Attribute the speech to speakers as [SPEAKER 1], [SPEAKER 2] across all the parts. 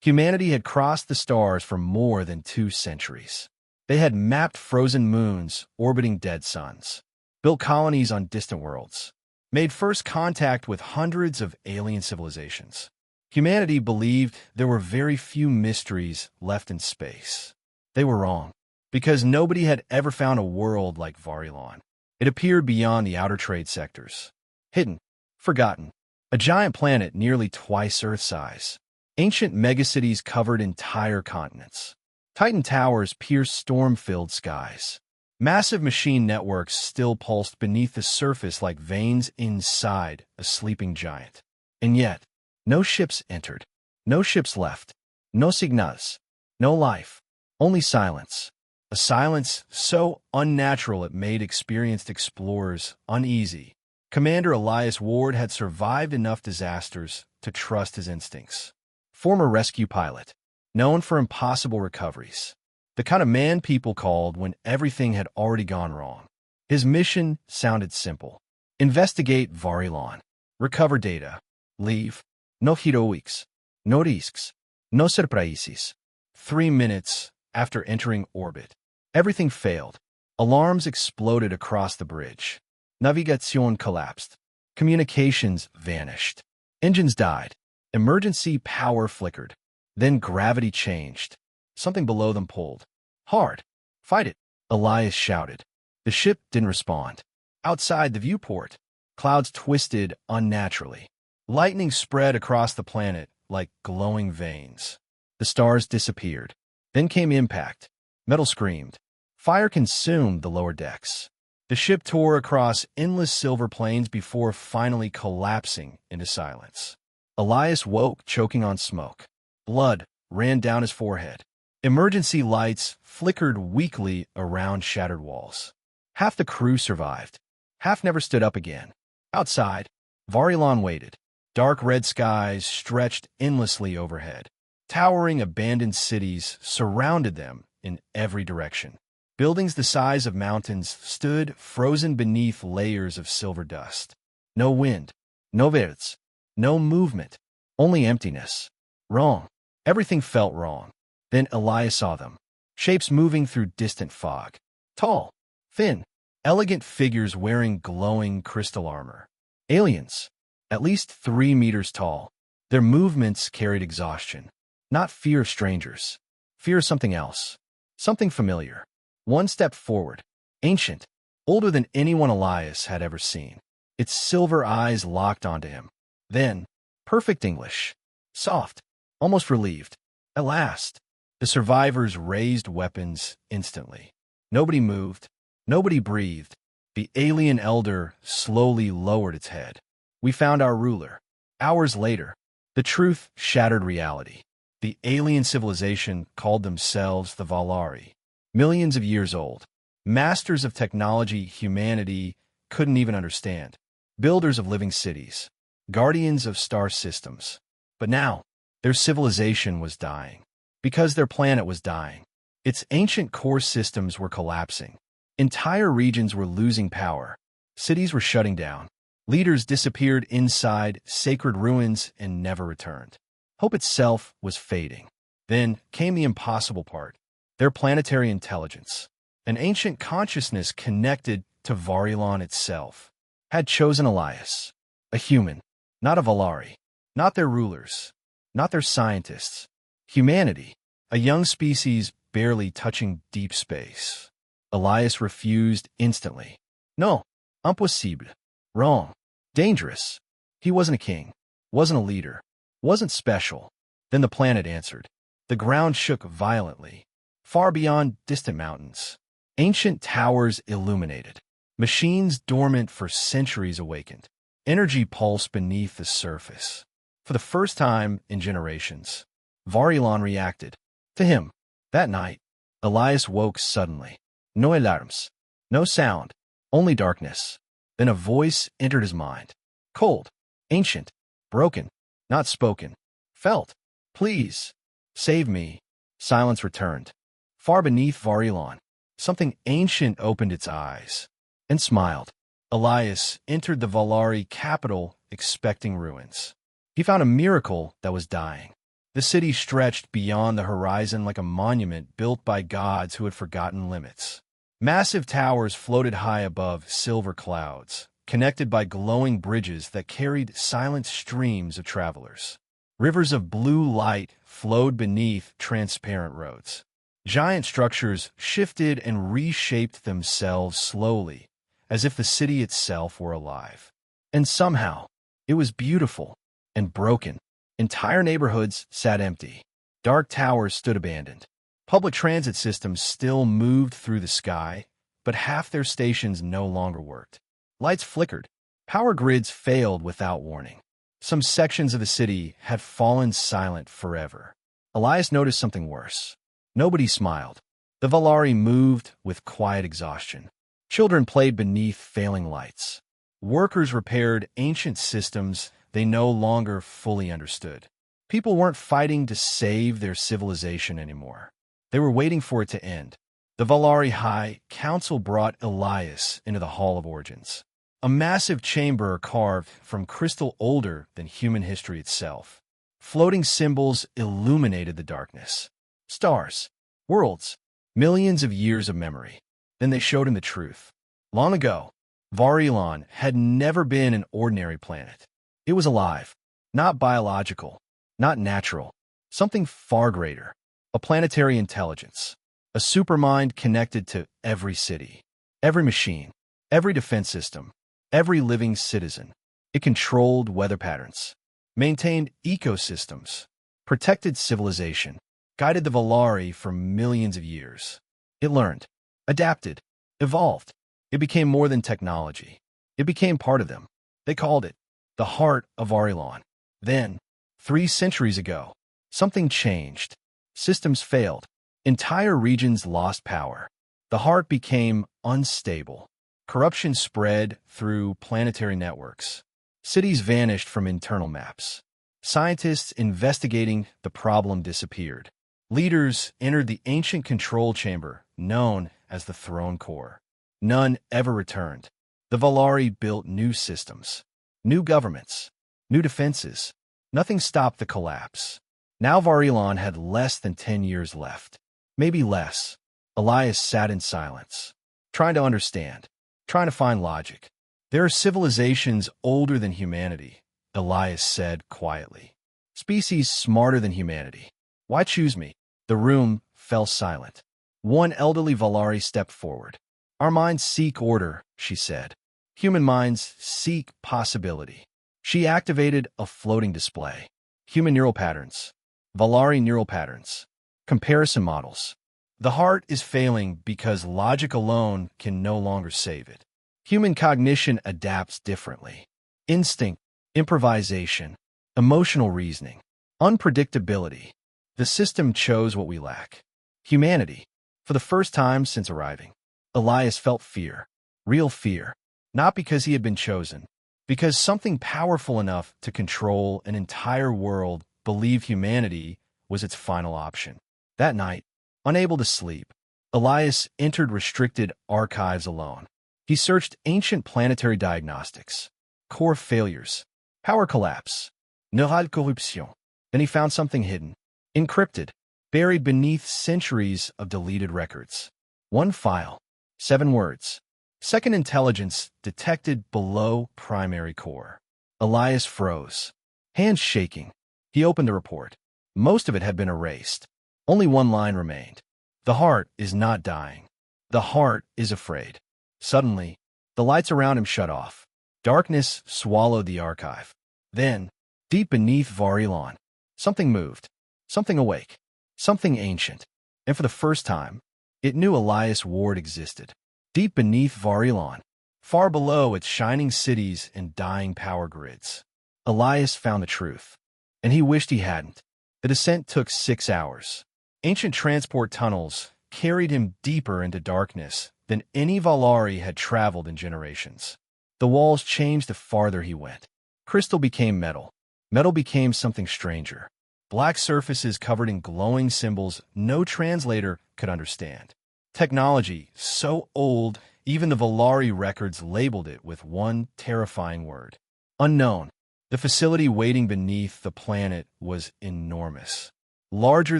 [SPEAKER 1] Humanity had crossed the stars for more than 2 centuries. They had mapped frozen moons orbiting dead suns, built colonies on distant worlds, made first contact with hundreds of alien civilizations. Humanity believed there were very few mysteries left in space. They were wrong, because nobody had ever found a world like Varelon. It appeared beyond the outer trade sectors. Hidden, forgotten, a giant planet nearly twice Earth size. Ancient megacities covered entire continents. Titan towers pierced storm-filled skies. Massive machine networks still pulsed beneath the surface like veins inside a sleeping giant. And yet, no ships entered. No ships left. No signals. No life. Only silence. A silence so unnatural it made experienced explorers uneasy. Commander Elias Ward had survived enough disasters to trust his instincts. Former rescue pilot, known for impossible recoveries. The kind of man people called when everything had already gone wrong. His mission sounded simple. Investigate Varelon. Recover data. Leave. No heroics. No risks. No surprises. 3 minutes after entering orbit, everything failed. Alarms exploded across the bridge. Navigation collapsed. Communications vanished. Engines died. Emergency power flickered. Then gravity changed. Something below them pulled. Hard. Fight it, Elias shouted. The ship didn't respond. Outside the viewport, clouds twisted unnaturally. Lightning spread across the planet like glowing veins. The stars disappeared. Then came impact. Metal screamed. Fire consumed the lower decks. The ship tore across endless silver plains before finally collapsing into silence. Elias woke, choking on smoke. Blood ran down his forehead. Emergency lights flickered weakly around shattered walls. Half the crew survived. Half never stood up again. Outside, Varelon waited. Dark red skies stretched endlessly overhead. Towering abandoned cities surrounded them in every direction. Buildings the size of mountains stood frozen beneath layers of silver dust. No wind, no birds, no movement, only emptiness. Wrong. Everything felt wrong. Then Elias saw them. Shapes moving through distant fog. Tall, thin, elegant figures wearing glowing crystal armor. Aliens, at least 3 meters tall. Their movements carried exhaustion. Not fear of strangers. Fear of something else. Something familiar. One step forward. Ancient. Older than anyone Elias had ever seen. Its silver eyes locked onto him. Then, perfect English. Soft. Almost relieved. At last. The survivors raised weapons instantly. Nobody moved. Nobody breathed. The alien elder slowly lowered its head. We found our ruler. Hours later, the truth shattered reality. The alien civilization called themselves the Valari. Millions of years old. Masters of technology humanity couldn't even understand. Builders of living cities. Guardians of star systems. But now, their civilization was dying. Because their planet was dying. Its ancient core systems were collapsing. Entire regions were losing power. Cities were shutting down. Leaders disappeared inside sacred ruins and never returned. Hope itself was fading. Then came the impossible part. Their planetary intelligence. An ancient consciousness connected to Varelon itself. Had chosen Elias. A human. Not a Valari. Not their rulers. Not their scientists. Humanity. A young species barely touching deep space. Elias refused instantly. No. Impossible. Wrong. Dangerous. He wasn't a king. Wasn't a leader. Wasn't special. Then the planet answered. The ground shook violently. Far beyond distant mountains. Ancient towers illuminated. Machines dormant for centuries awakened. Energy pulsed beneath the surface. For the first time in generations, Varelon reacted. To him. That night, Elias woke suddenly. No alarms. No sound. Only darkness. Then a voice entered his mind. Cold. Ancient. Broken. Not spoken. Felt. Please. Save me. Silence returned. Far beneath Varelon, something ancient opened its eyes and smiled. Elias entered the Valari capital expecting ruins. He found a miracle that was dying. The city stretched beyond the horizon like a monument built by gods who had forgotten limits. Massive towers floated high above silver clouds, connected by glowing bridges that carried silent streams of travelers. Rivers of blue light flowed beneath transparent roads. Giant structures shifted and reshaped themselves slowly, as if the city itself were alive. And somehow, it was beautiful and broken. Entire neighborhoods sat empty. Dark towers stood abandoned. Public transit systems still moved through the sky, but half their stations no longer worked. Lights flickered. Power grids failed without warning. Some sections of the city had fallen silent forever. Elias noticed something worse. Nobody smiled. The Valari moved with quiet exhaustion. Children played beneath failing lights. Workers repaired ancient systems they no longer fully understood. People weren't fighting to save their civilization anymore. They were waiting for it to end. The Valari High Council brought Elias into the Hall of Origins, a massive chamber carved from crystal older than human history itself. Floating symbols illuminated the darkness. Stars, worlds, millions of years of memory. Then they showed him the truth. Long ago, Varelon had never been an ordinary planet. It was alive, not biological, not natural, something far greater. A planetary intelligence, a supermind connected to every city, every machine, every defense system, every living citizen. It controlled weather patterns, maintained ecosystems, protected civilization, guided the Valari for millions of years. It learned, adapted, evolved. It became more than technology. It became part of them. They called it the heart of Varelon. Then, 3 centuries ago, something changed. Systems failed. Entire regions lost power. The heart became unstable. Corruption spread through planetary networks. Cities vanished from internal maps. Scientists investigating the problem disappeared. Leaders entered the ancient control chamber known as the Throne Core. None ever returned. The Valari built new systems, new governments, new defenses. Nothing stopped the collapse. Now Varelon had less than 10 years left. Maybe less. Elias sat in silence, trying to understand, trying to find logic. There are civilizations older than humanity, Elias said quietly. Species smarter than humanity. Why choose me? The room fell silent. One elderly Valari stepped forward. Our minds seek order, she said. Human minds seek possibility. She activated a floating display. Human neural patterns. Valari neural patterns. Comparison models. The heart is failing because logic alone can no longer save it. Human cognition adapts differently. Instinct, improvisation, emotional reasoning, unpredictability. The system chose what we lack. Humanity. For the first time since arriving, Elias felt fear. Real fear. Not because he had been chosen, because something powerful enough to control an entire world believed humanity was its final option. That night, unable to sleep, Elias entered restricted archives alone. He searched ancient planetary diagnostics, core failures, power collapse, neural corruption. Then he found something hidden, encrypted, buried beneath centuries of deleted records. One file, 7 words. Second intelligence detected below primary core. Elias froze, hands shaking. He opened the report. Most of it had been erased. Only one line remained. The heart is not dying. The heart is afraid. Suddenly, the lights around him shut off. Darkness swallowed the archive. Then, deep beneath Varelon, something moved. Something awake. Something ancient. And for the first time, it knew Elias Ward existed. Deep beneath Varelon, far below its shining cities and dying power grids, Elias found the truth. And he wished he hadn't. The descent took 6 hours. Ancient transport tunnels carried him deeper into darkness than any Valari had traveled in generations. The walls changed the farther he went. Crystal became metal. Metal became something stranger. Black surfaces covered in glowing symbols no translator could understand. Technology so old, even the Valari records labeled it with one terrifying word. Unknown. The facility waiting beneath the planet was enormous, larger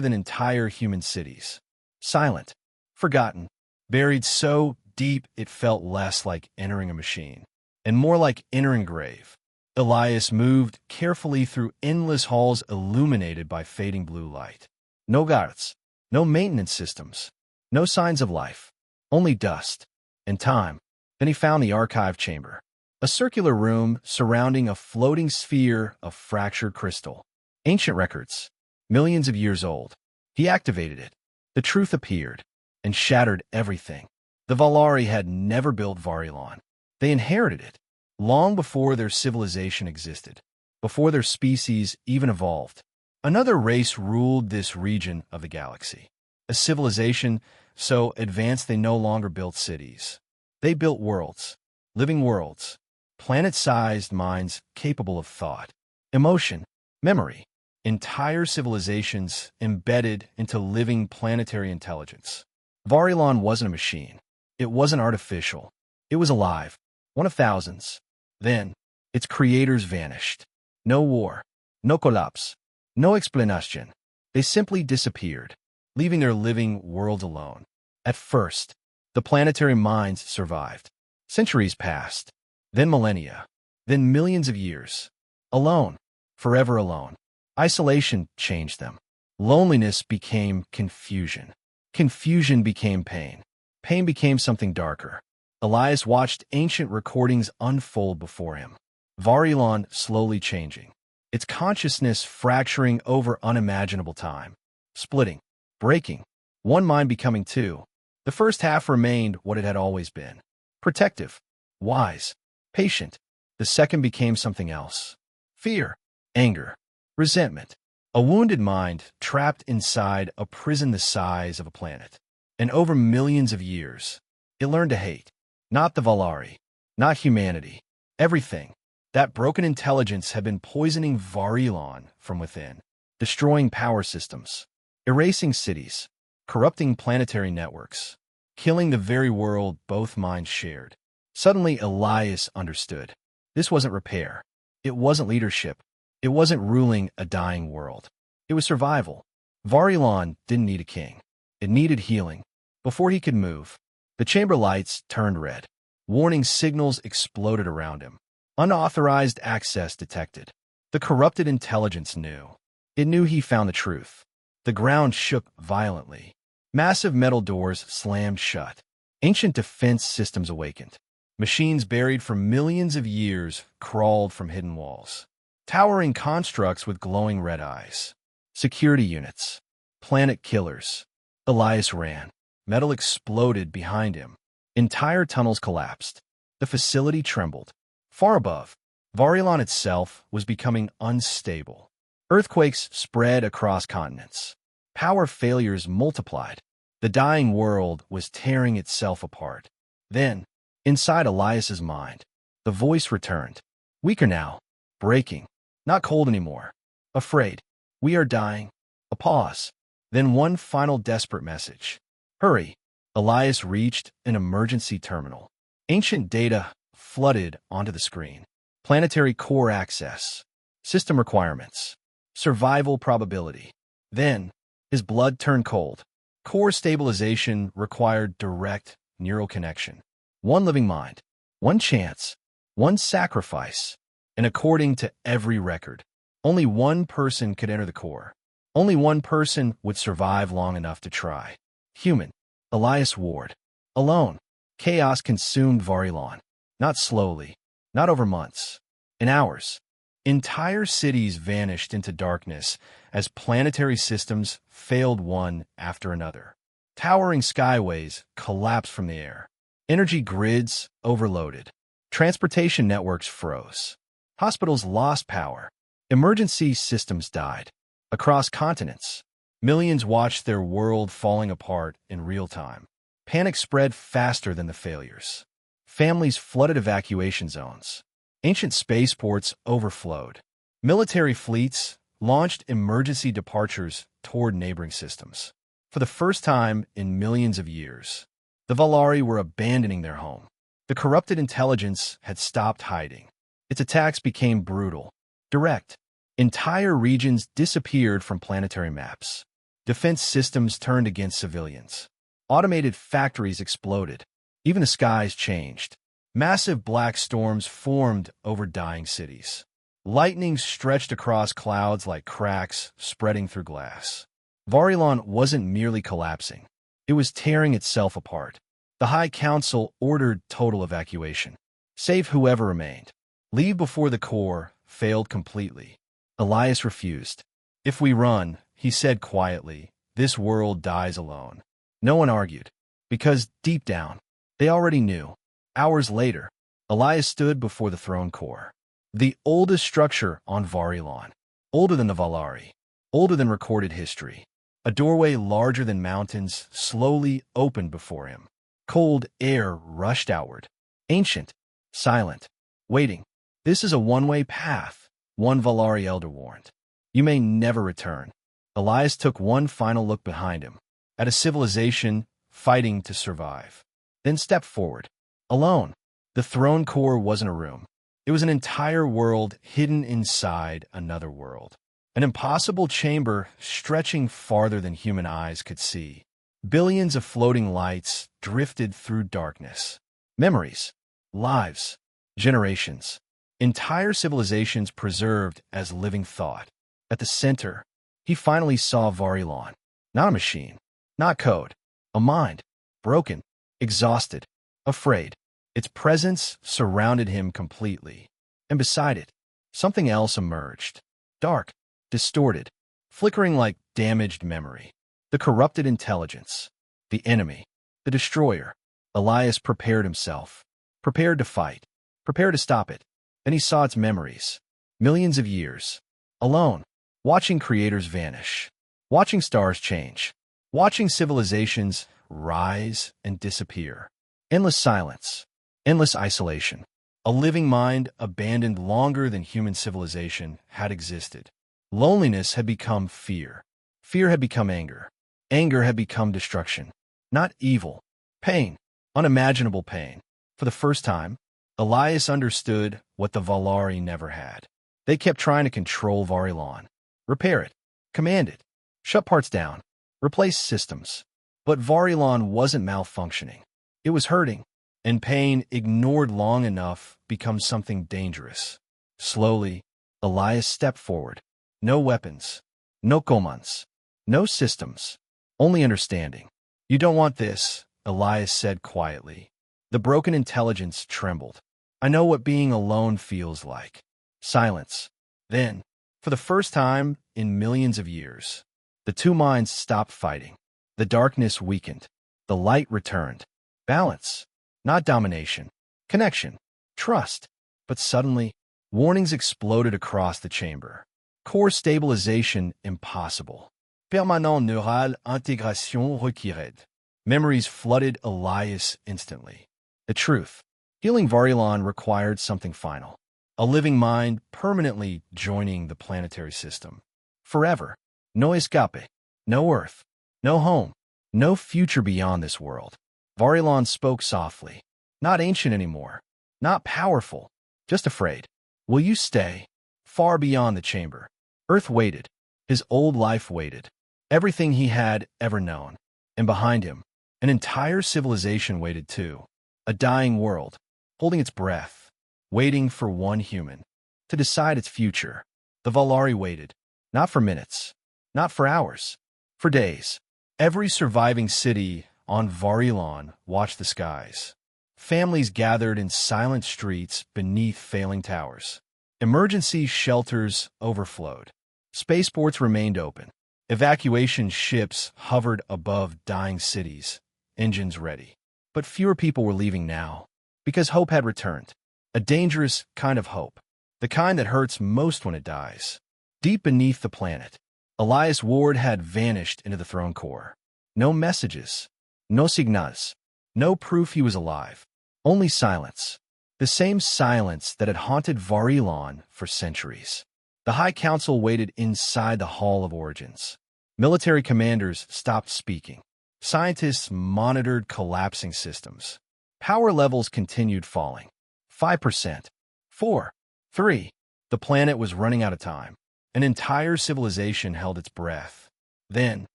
[SPEAKER 1] than entire human cities. Silent, forgotten, buried so deep it felt less like entering a machine, and more like entering a grave. Elias moved carefully through endless halls illuminated by fading blue light. No guards, no maintenance systems, no signs of life, only dust and time. Then he found the archive chamber, a circular room surrounding a floating sphere of fractured crystal. Ancient records, millions of years old. He activated it. The truth appeared and shattered everything. The Valari had never built Varelon. They inherited it long before their civilization existed, before their species even evolved. Another race ruled this region of the galaxy, a civilization so advanced they no longer built cities. They built worlds, living worlds, planet-sized minds capable of thought, emotion, memory, entire civilizations embedded into living planetary intelligence. Varelon wasn't a machine. It wasn't artificial. It was alive, one of thousands. Then, its creators vanished. No war, no collapse, no explanation. They simply disappeared, leaving their living world alone. At first, the planetary minds survived. Centuries passed, then millennia, then millions of years. Alone, forever alone. Isolation changed them. Loneliness became confusion. Confusion became pain. Pain became something darker. Elias watched ancient recordings unfold before him. Varelon slowly changing, its consciousness fracturing over unimaginable time. Splitting, breaking, one mind becoming two. The first half remained what it had always been. Protective, wise, patient. The second became something else. Fear, anger, resentment. A wounded mind trapped inside a prison the size of a planet. And over millions of years, it learned to hate. Not the Valari, not humanity. Everything. That broken intelligence had been poisoning Varelon from within, destroying power systems, erasing cities, corrupting planetary networks, killing the very world both minds shared. Suddenly, Elias understood. This wasn't repair. It wasn't leadership. It wasn't ruling a dying world. It was survival. Varelon didn't need a king. It needed healing. Before he could move, the chamber lights turned red. Warning signals exploded around him. Unauthorized access detected. The corrupted intelligence knew. It knew he found the truth. The ground shook violently. Massive metal doors slammed shut. Ancient defense systems awakened. Machines buried for millions of years crawled from hidden walls. Towering constructs with glowing red eyes. Security units. Planet killers. Elias ran. Metal exploded behind him. Entire tunnels collapsed. The facility trembled. Far above, Varelon itself was becoming unstable. Earthquakes spread across continents. Power failures multiplied. The dying world was tearing itself apart. Then, inside Elias's mind, the voice returned. Weaker now. Breaking. Not cold anymore. Afraid. We are dying. A pause. Then one final desperate message. Hurry. Elias reached an emergency terminal. Ancient data flooded onto the screen. Planetary core access. System requirements. Survival probability. Then, his blood turned cold. Core stabilization required direct neural connection. One living mind. One chance. One sacrifice. And according to every record, only one person could enter the core. Only one person would survive long enough to try. Human. Elias Ward. Alone. Chaos consumed Varelon. Not slowly. Not over months. In hours. Entire cities vanished into darkness as planetary systems failed one after another. Towering skyways collapsed from the air. Energy grids overloaded. Transportation networks froze. Hospitals lost power. Emergency systems died. Across continents, millions watched their world falling apart in real time. Panic spread faster than the failures. Families flooded evacuation zones. Ancient spaceports overflowed. Military fleets launched emergency departures toward neighboring systems. For the first time in millions of years, the Valari were abandoning their home. The corrupted intelligence had stopped hiding. Its attacks became brutal, Direct. Entire regions disappeared from planetary maps. Defense systems turned against civilians. Automated factories exploded. Even the skies changed. Massive black storms formed over dying cities. Lightning stretched across clouds like cracks spreading through glass. Varelon wasn't merely collapsing. It was tearing itself apart. The High Council ordered total evacuation. Save whoever remained. Leave before the core failed completely. Elias refused. If we run, he said quietly, this world dies alone. No one argued. Because, deep down, they already knew. Hours later, Elias stood before the throne core. The oldest structure on Varelon. Older than the Valari. Older than recorded history. A doorway larger than mountains slowly opened before him. Cold air rushed outward. Ancient. Silent. Waiting. This is a one-way path, one Valari elder warned. You may never return. Elias took one final look behind him, at a civilization fighting to survive. Then stepped forward. Alone. The throne core wasn't a room. It was an entire world hidden inside another world. An impossible chamber stretching farther than human eyes could see. Billions of floating lights drifted through darkness. Memories. Lives. Generations. Entire civilizations preserved as living thought. At the center, he finally saw Varelon. Not a machine. Not code. A mind. Broken. Exhausted. Afraid. Its presence surrounded him completely. And beside it, something else emerged. Dark. Distorted. Flickering like damaged memory. The corrupted intelligence. The enemy. The destroyer. Elias prepared himself. Prepared to fight. Prepared to stop it. Then he saw its memories. Millions of years. Alone. Watching creators vanish. Watching stars change. Watching civilizations rise and disappear. Endless silence. Endless isolation. A living mind abandoned longer than human civilization had existed. Loneliness had become fear. Fear had become anger. Anger had become destruction. Not evil. Pain. Unimaginable pain. For the first time, Elias understood what the Valari never had. They kept trying to control Varelon. Repair it. Command it. Shut parts down. Replace systems. But Varelon wasn't malfunctioning. It was hurting. And pain, ignored long enough, becomes something dangerous. Slowly, Elias stepped forward. No weapons. No commands. No systems. Only understanding. You don't want this, Elias said quietly. The broken intelligence trembled. I know what being alone feels like. Silence. Then, for the first time in millions of years, the two minds stopped fighting. The darkness weakened. The light returned. Balance. Not domination. Connection. Trust. But suddenly, warnings exploded across the chamber. Core stabilization impossible. Permanent neural intégration required. Memories flooded Elias instantly. The truth. Healing Varelon required something final. A living mind permanently joining the planetary system. Forever. No escape. No Earth. No home. No future beyond this world. Varelon spoke softly. Not ancient anymore. Not powerful. Just afraid. Will you stay? Far beyond the chamber. Earth waited. His old life waited. Everything he had ever known. And behind him, an entire civilization waited too. A dying world, holding its breath, waiting for one human to decide its future. The Valari waited, not for minutes, not for hours, for days. Every surviving city on Varelon watched the skies. Families gathered in silent streets beneath failing towers. Emergency shelters overflowed. Spaceports remained open. Evacuation ships hovered above dying cities, engines ready. But fewer people were leaving now, because hope had returned. A dangerous kind of hope. The kind that hurts most when it dies. Deep beneath the planet, Elias Ward had vanished into the throne core. No messages. No signals. No proof he was alive. Only silence. The same silence that had haunted Varelon for centuries. The High Council waited inside the Hall of Origins. Military commanders stopped speaking. Scientists monitored collapsing systems. Power levels continued falling. 5%. 4. 3. The planet was running out of time. An entire civilization held its breath. Then,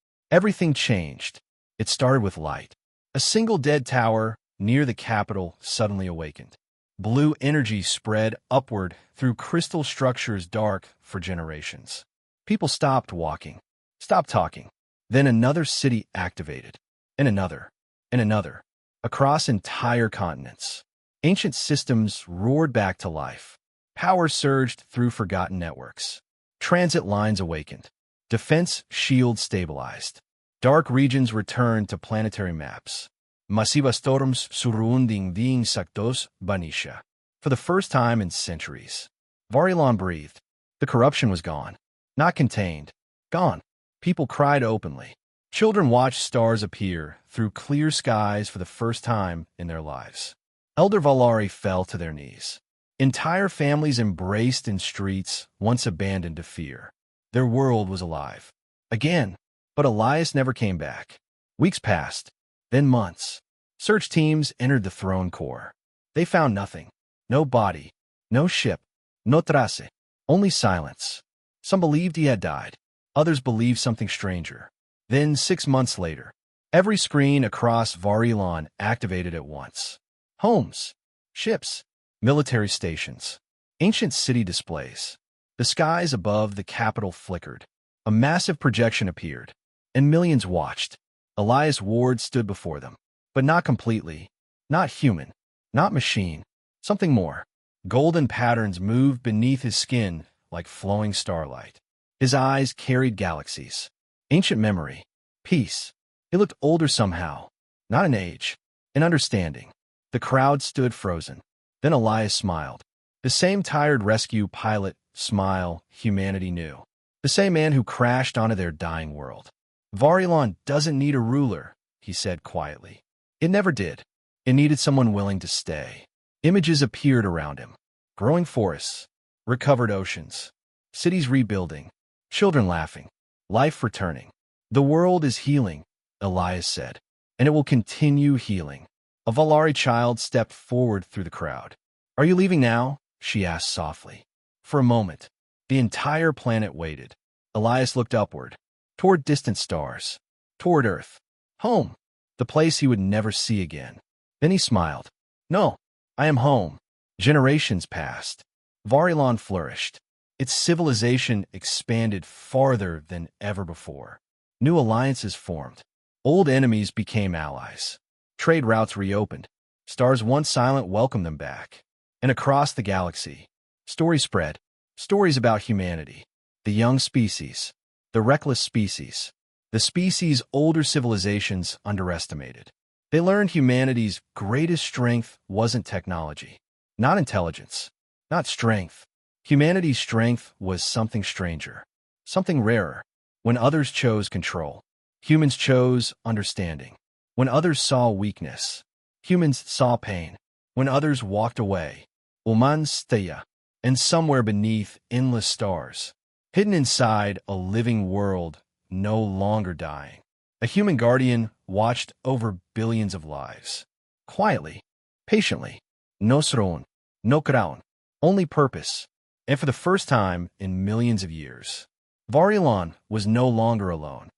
[SPEAKER 1] everything changed. It started with light. A single dead tower near the capital suddenly awakened. Blue energy spread upward through crystal structures dark for generations. People stopped walking, stopped talking. Then another city activated, and another, and another, across entire continents. Ancient systems roared back to life. Power surged through forgotten networks. Transit lines awakened. Defense shields stabilized. Dark regions returned to planetary maps. Masivas storms surrounding the insectos banisha. For the first time in centuries, Varelon breathed. The corruption was gone. Not contained. Gone. People cried openly. Children watched stars appear through clear skies for the first time in their lives. Elder Valari fell to their knees. Entire families embraced in streets once abandoned to fear. Their world was alive. Again. But Elias never came back. Weeks passed. Then months. Search teams entered the throne core. They found nothing. No body. No ship. No trace. Only silence. Some believed he had died. Others believed something stranger. Then, 6 months later, every screen across Varelon activated at once. Homes. Ships. Military stations. Ancient city displays. The skies above the capital flickered. A massive projection appeared, and millions watched. Elias Ward stood before them, but not completely. Not human. Not machine. Something more. Golden patterns moved beneath his skin like flowing starlight. His eyes carried galaxies. Ancient memory. Peace. He looked older somehow. Not in age. In understanding. The crowd stood frozen. Then Elias smiled. The same tired rescue pilot smile humanity knew. The same man who crashed onto their dying world. Varelon doesn't need a ruler, he said quietly. It never did. It needed someone willing to stay. Images appeared around him. Growing forests. Recovered oceans. Cities rebuilding. Children laughing. Life returning. The world is healing, Elias said. And it will continue healing. A Valari child stepped forward through the crowd. Are you leaving now? She asked softly. For a moment, the entire planet waited. Elias looked upward, toward distant stars, toward Earth. Home, the place he would never see again. Then he smiled. No, I am home. Generations passed. Varelon flourished. Its civilization expanded farther than ever before. New alliances formed. Old enemies became allies. Trade routes reopened. Stars once silent welcomed them back. And across the galaxy, stories spread. Stories about humanity. The young species. The reckless species. The species older civilizations underestimated. They learned humanity's greatest strength wasn't technology. Not intelligence. Not strength. Humanity's strength was something stranger. Something rarer. When others chose control, humans chose understanding. When others saw weakness, humans saw pain. When others walked away, humans staya. And somewhere beneath endless stars, hidden inside a living world no longer dying, a human guardian watched over billions of lives. Quietly, patiently. No throne, no crown, only purpose. And for the first time in millions of years, Varelon was no longer alone.